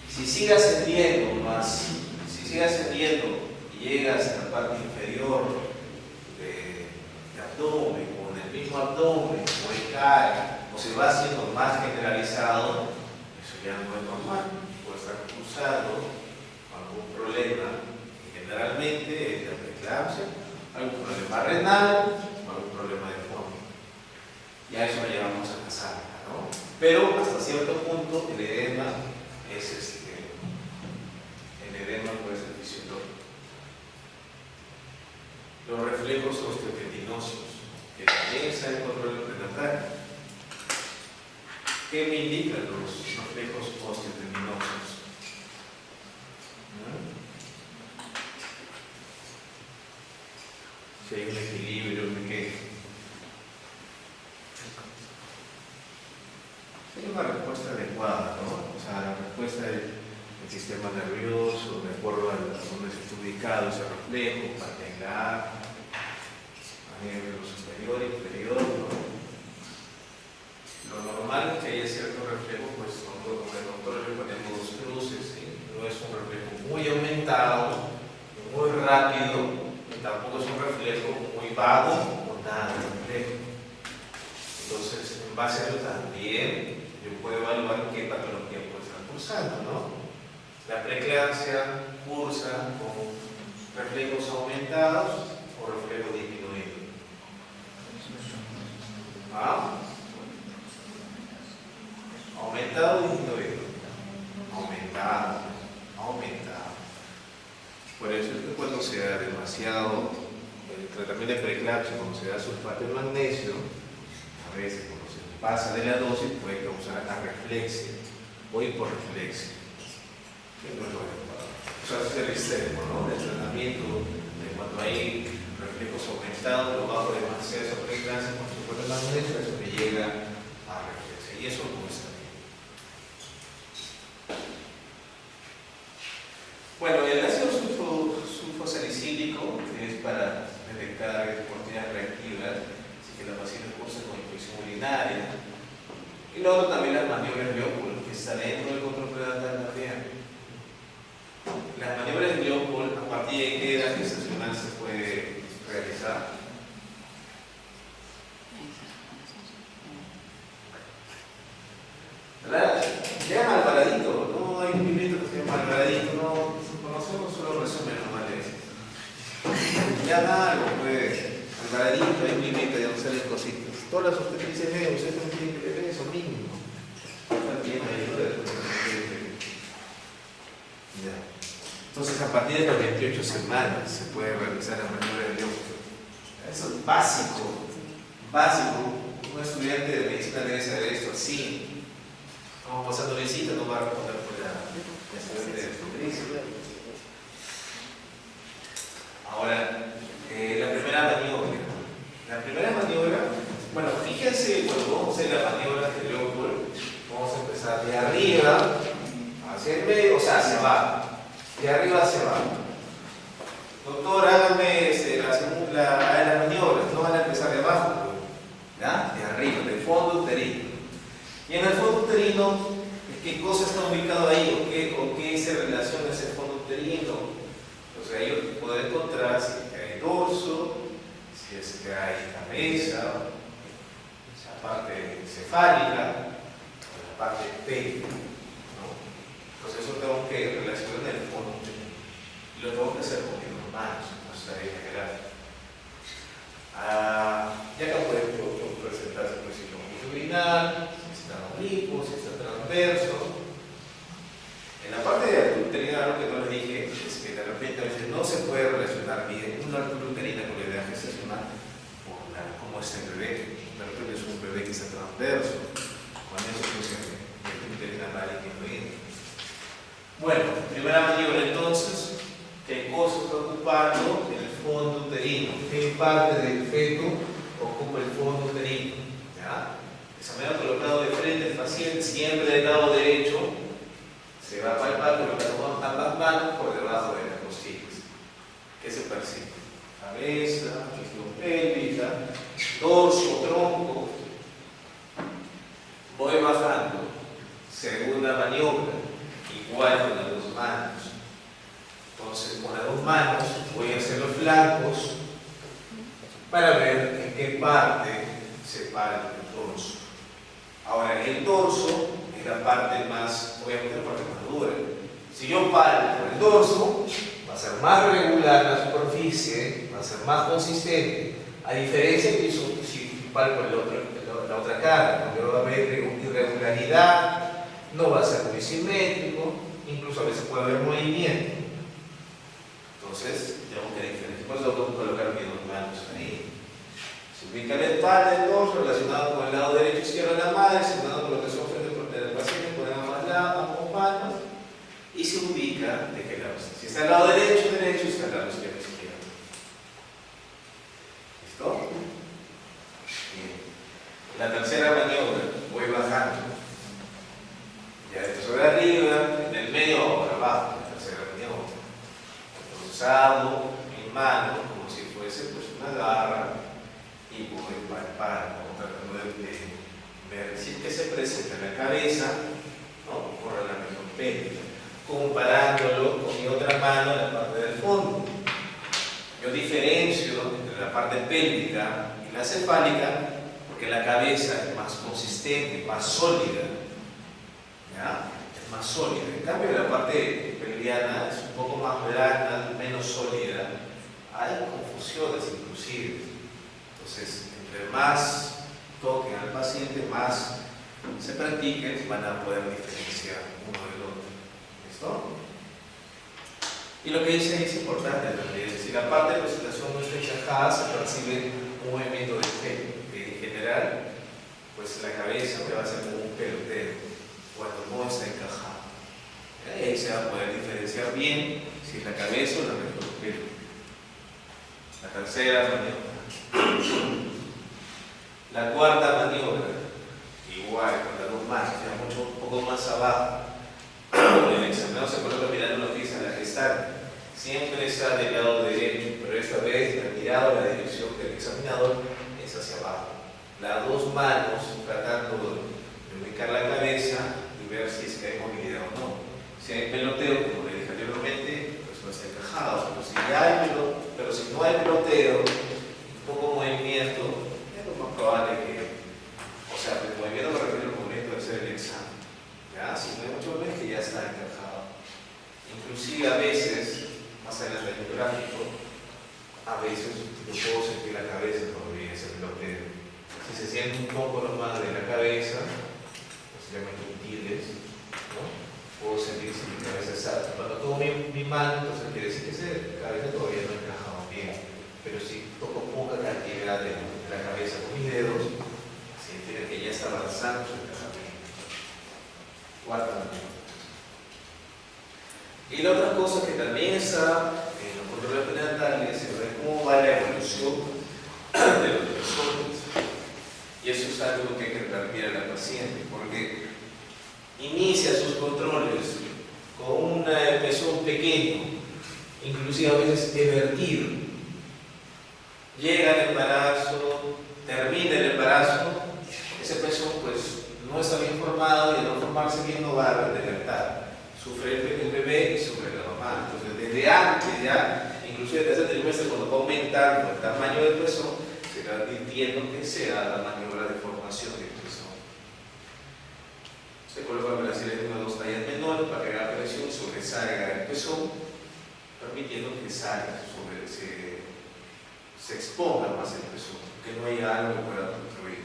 Si sigue ascendiendo y llega hasta la parte inferior de abdomen, o en el mismo abdomen, o cae, o se va haciendo más generalizado, eso ya no es normal. Puede estar cursando algún problema, generalmente es de preeclampsia, algún problema renal, o algún problema de fondo. Ya eso lo llevamos a la sala, ¿no? Pero hasta cierto punto el edema es el edema puede ser fisiológico. Los reflejos osteotendinosos, que también está en control prenatal. ¿Qué me indican los reflejos osteotendinosos? Si hay un equilibrio, ¿de qué? Hay una respuesta adecuada, ¿no? O sea, la respuesta del sistema nervioso, de acuerdo a donde se está ubicado ese reflejo, patelar, a nivel superior, inferior, ¿no? Lo normal es que haya cierto reflejo, pues nosotros como el doctor le ponemos 2 cruces, ¿sí? No es un reflejo muy aumentado, muy rápido, y tampoco es un reflejo muy vago o nada de reflejo. Entonces, en base a eso también yo puedo evaluar qué patología puede estar cursando, ¿no? La preeclampsia cursa con reflejos aumentados o reflejos disminuidos. Aumentado o disminuido. Aumentado. Por eso es que cuando se da demasiado el tratamiento de preeclampsia, cuando se da sulfato de magnesio, a veces cuando se pasa de la dosis puede causar arreflexia o hiporreflexia. Que no es lo adecuado. O sea, es el extremo, ¿no? Del tratamiento, de cuando hay reflejos aumentados, lo bajo demasiado esa preeclampsia con sulfato de magnesio, eso me llega a arreflexia. Y eso no está bien. Bueno, el ácido sulfosalicílico es para detectar oportunidades reactivas, así que la paciente cursa con infección urinaria. Y luego también las maniobras de Leopold, que está dentro del control prenatal también. Las maniobras de Leopold, ¿a partir de qué edad gestacional se puede realizar? Ya Alvaradito, no hay un librito que se llama Alvaradito, no conocemos solo resumen nomás de eso. Ya nada lo puede. Todas las obstetrices ven, ustedes también tienen que ver eso mínimo. También hay ya. Entonces, a partir de las 28 semanas se puede realizar la maniobra de Leopold. Eso es básico. Básico. Un estudiante de medicina debe saber esto así. Estamos pasando visita, no va a responder por la estudiante de obstetricia. Ahora, la primera maniobra. La primera maniobra, bueno, fíjense, cuando vamos a hacer la maniobra de Leopold, vamos a empezar de arriba hacia el medio, o sea, hacia abajo. De arriba hacia abajo. Doctor, hágame la maniobra. No van a empezar de abajo, ¿ya? De arriba, del fondo uterino. Y en el fondo uterino, ¿qué cosa está ubicado ahí? ¿O qué se relaciona ese fondo uterino? O sea, ahí puede encontrar si es que hay dorso, si es que hay cabeza, esa parte cefálica, la parte pélvica, ¿no? Entonces eso tengo que relacionar en el fondo uterino. Y lo tengo que hacer con mis manos, no estaría general. Ya acá puede presentarse pues, si es urinal, si está oblicuo, si está transverso. En la parte de uterina, lo que no les dije es que de repente a veces no se puede relacionar bien una altura uterina con la idea gestacional por cómo es el bebé. De repente es un bebé que está transverso, con eso funciona la uterina vale que no viene. Bueno, primera maniobra entonces, ¿qué cosa está ocupando el fondo uterino? ¿Qué parte del feto ocupa el fondo uterino? ¿Ya? Se me ha colocado de frente el paciente, siempre del lado derecho. Se va a palpar colocando ambas manos por debajo de las costillas. ¿Qué se percibe? Cabeza, región pélvica, dorso, tronco. Voy bajando. Segunda maniobra. Igual con las dos manos. Entonces, con las dos manos voy a hacer los flancos para ver en qué parte se para el dorso. Ahora, el dorso es la parte más, obviamente la parte más dura. Si yo paro por el dorso, va a ser más regular la superficie, va a ser más consistente, a diferencia de si paro por la otra cara, donde va a haber irregularidad, no va a ser muy simétrico, incluso a veces puede haber movimiento. Entonces, tengo que diferenciar. Por eso tengo que colocar mis dos manos ahí. Se ubica la espalda del dorso relacionado con el lado derecho y izquierdo de la madre, simulando colocación frente al paciente, ponemos ambas manos y se ubica de qué lado está. Si está al lado derecho, derecho, si está al lado izquierdo, izquierdo. ¿Listo? Bien. La tercera maniobra, voy bajando. Ya esto sobre arriba, en el medio o por abajo, la tercera maniobra. Entonces hago mi mano como si fuese pues, una garra y voy palpando, tratando de ver si es que se presenta en la cabeza, ¿no? Por la región pélvica, comparándolo con mi otra mano en la parte del fondo. Yo diferencio entre la parte pélvica y la cefálica porque la cabeza es más consistente, más sólida, ¿ya? Es más sólida. En cambio, la parte pelviana es un poco más blanda, menos sólida. Hay confusiones inclusive. Entonces, entre más toquen al paciente, más se practiquen, van a poder diferenciar uno del otro. ¿Listo? Y lo que dice ahí es importante también. Si la parte de presentación no está encajada, se percibe un movimiento del feto, que en general, pues la cabeza va a ser como un pelotero cuando no está encajado. Y ahí se va a poder diferenciar bien si es la cabeza o la región pélvica. La tercera maniobra. La cuarta maniobra, igual con las dos manos, ya un poco más abajo. El examinado se coloca mirando lo que dice la gestante. Siempre está del lado derecho, pero esta vez la mirada o la dirección del examinador es hacia abajo. Las dos manos tratando de ubicar la cabeza y ver si es que hay movilidad o no. Si hay peloteo, como le dije anteriormente, pues no está encajado. Pero si no hay peloteo, un poco movimiento, es lo más probable que, o sea, el movimiento me refiero al movimiento de hacer el examen. ¿Ya? Si no hay mucho movimiento, que ya está encajado. Inclusive a veces, más adelante en el gráfico, a veces yo puedo sentir la cabeza todavía ese peloteo. Si se siente saliendo un poco nomás de la cabeza, que se llaman quintiles, ¿no? Puedo sentir si mi cabeza está. Cuando tomo mi mano, entonces quiere decir que esa cabeza todavía no ha encajado bien. Pero si toco poca cantidad de la cabeza con mis dedos, significa que ya está avanzando su encajamiento. Cuarta manera. Y la otra cosa que también está en los controles prenatales es ver cómo va la evolución de los pezones. Y eso es algo que hay que transmitir a la paciente, porque inicia sus controles con un pezón pequeño, inclusive a veces divertido. Llega el embarazo, termina el embarazo, ese pezón pues no está bien formado y al no formarse bien no va a adelantar. Sufre el bebé y sufre la mamá. Entonces desde antes ya, inclusive desde el trimestre cuando va aumentando el tamaño del pezón, se va advirtiendo que se da la maniobra de formación del pezón. Se colocan brasiles de 1 o 2 tallas menores para que la presión sobresalga el pezón, permitiendo que salga, se exponga más el pezón, que no haya algo que pueda obstruir.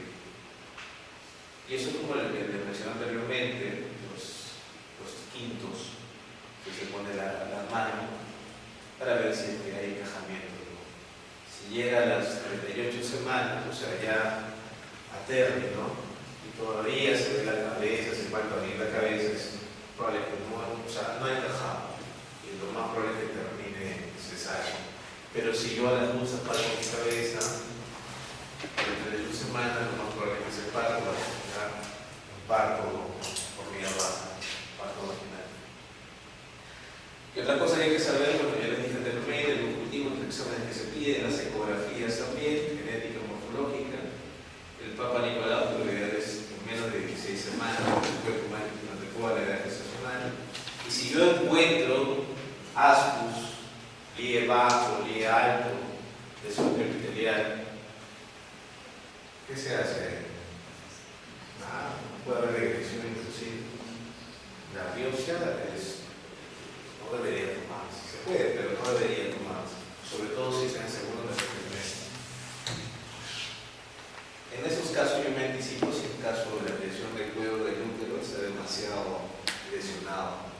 Y eso es como les mencioné anteriormente, los quintos, que se pone la mano para ver si es que hay encajamiento. Si llega a las 38 semanas, o sea, ya a término, y todavía se ve la cabeza, se falta abrir la cabeza, es probable que no ha encajado, y lo más probable es que termine cesárea. Pero si yo a las 12 parto mi cabeza, entre 2 semanas, lo más probable es que se parta, va a generar un parto por vía baja, parto vaginal. Y otra cosa que hay que saber, bueno, ya les dije anteriormente, los cultivos, los exámenes que se piden, las ecografías también, genética, morfológica. El Papa Nicolau, lo ideal es en menos de 16 semanas, el cuerpo humano durante toda la edad gestacional. Y si yo encuentro aspus, lie bajo, lie alto, desorden epitelial, ¿qué se hace? Nada, no puede haber regresión inclusive. La biopsia no debería tomarse, se puede, pero no debería tomarse, sobre todo si se segundo de meses. En esos casos yo me anticipo si el caso de la lesión del cuello del útero está demasiado lesionado.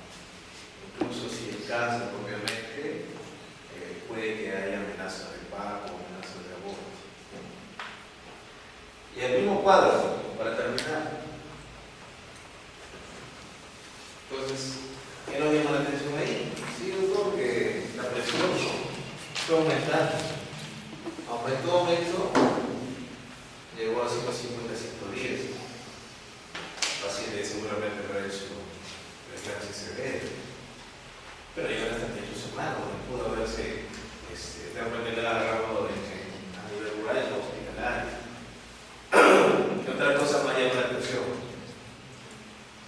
Incluso si el cáncer, obviamente, puede que haya amenazas de parto o amenazas de aborto. Y el mismo cuadro, para terminar. Entonces, ¿qué nos llama la atención ahí? Sí, doctor, que la presión fue aumentando. Aumentó, llegó a 150, 110. El paciente seguramente habrá hecho preeclampsia severa. Pero llegó a las 38 semanas, donde pudo haberse realmente agarrado a nivel rural o hospitalario. ¿Qué otra cosa más llama la atención?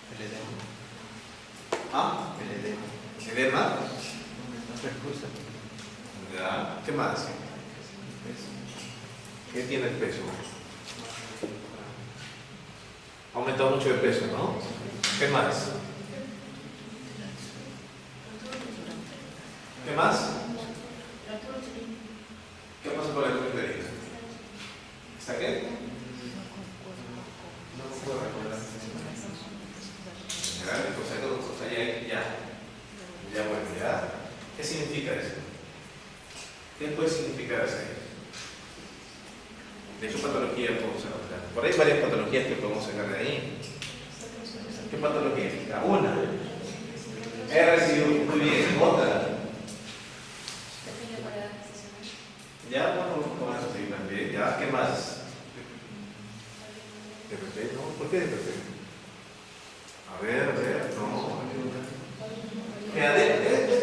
El edema. ¿Ah? El edema. ¿Edema? No se excusa. Ya. ¿Qué más? ¿Qué tiene el peso? Ha aumentado mucho de peso, ¿no? ¿Qué más? ¿Qué más? ¿Qué pasa con la uterina? ¿Está qué? No puedo recordar. Ya. ¿Qué significa eso? ¿Qué puede significar eso? ¿De qué patología podemos hablar? Por ahí hay varias patologías que podemos sacar de ahí. ¿Qué patología? Una. He recibido muy bien. Otra. Ya, bueno, con eso sí también. Ya, ¿qué más? ¿DPP? No, ¿por qué DPP? A ver, no. Mira,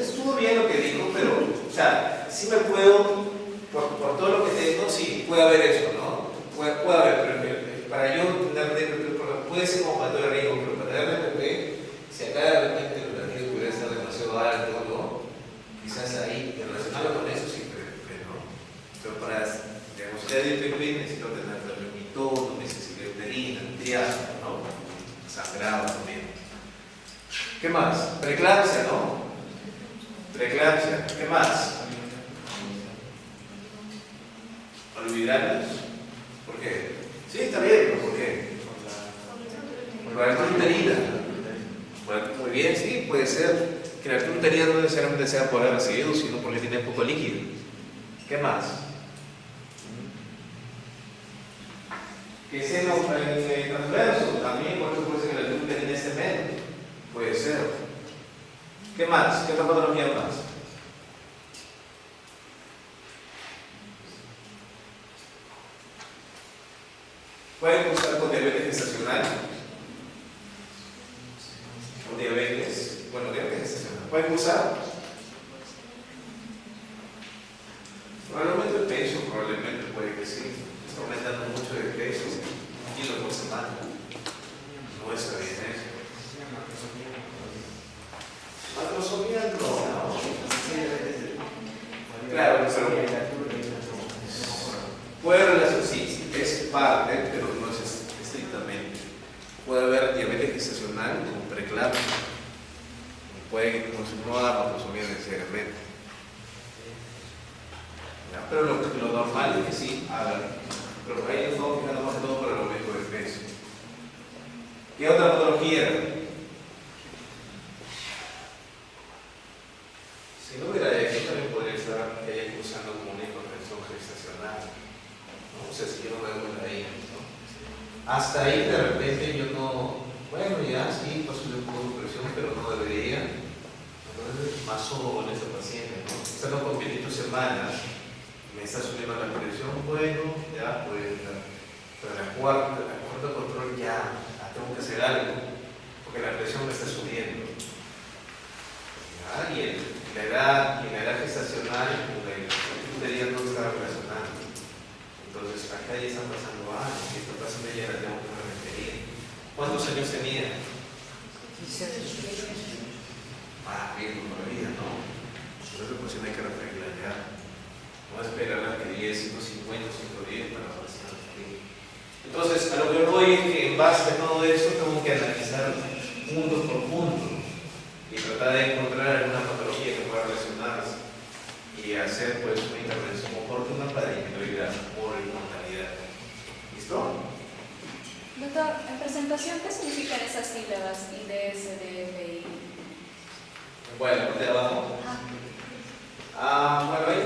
estuvo bien lo que dijo, pero, o sea, sí me puedo, por todo lo que tengo, sí, puede haber eso, ¿no? Puede haber, pero para yo tener DPP, puede ser como factor de riesgo, pero para tener DPP, si acá de repente el riesgo pudiera estar demasiado alto, ¿no? Quizás ahí, relacionado con eso, sí, pero no. Pero para diagnosticar DPP necesito tener termitono, necesidad uterina, triásico, ¿no? Sangrado también. ¿Qué más? Preeclampsia, ¿no? Preeclampsia. ¿Qué más? Olvidarlos. ¿Por qué? Sí, está bien, ¿por qué? Por la altura uterina. Muy bien, sí, puede ser que la altura uterina no necesariamente sea por haber recibido, sino porque tiene poco líquido. ¿Qué más? Que seno transverso, también por eso puede ser que la altura uterina esté menos. Puede ser. ¿Qué más? ¿Qué otra patología más? Pueden cursar con diabetes gestacional. Con diabetes. Bueno, diabetes gestacional. ¿Pueden cursar? Probablemente el peso, probablemente puede que sí. Está aumentando mucho de peso. Kilo por semana. No está bien eso. Macrosomía no. Claro, pero puede relacionar, sí, es parte, pero no es estrictamente. Puede haber diabetes gestacional con preeclampsia. Puede no dar macrosomía necesariamente. ¿Ya? Pero lo normal es que sí hagan. Pero ahí nos estamos fijando más que todo por el aumento de peso. ¿Qué otra patología? Si no hubiera eso, también podría estar que haya cursando como una hipertensión gestacional. ¿No? O sea, si yo no me doy ahí, ¿no? Hasta ahí de repente yo no, bueno, ya sí, paso de un poco de presión, pero no debería. Entonces, más solo con ese paciente, ¿no? Estando con 22 semanas, me está subiendo la presión, bueno, ya pues, pero la cuarta control ya tengo que hacer algo, porque la presión me está subiendo. ¿Ya? Y la edad gestacional, la uterina no está relacionando. Entonces, acá ya están pasando años, y esta paciente ya la tengo que referir. ¿Cuántos años tenía? Bien, todavía, ¿no? Entonces, pues hay que referirla ya. No esperar a que 10, 150, 110 para pasar. Entonces, a lo que voy es que en base a todo eso tengo que analizar punto por punto y tratar de encontrar alguna patología que pueda relacionarse y hacer pues una intervención oportuna para disminuir la mortalidad. ¿Listo? Doctor, en presentación, ¿qué significan esas sílabas IDS, DFI? Bueno, la parte de abajo. Bueno, ahí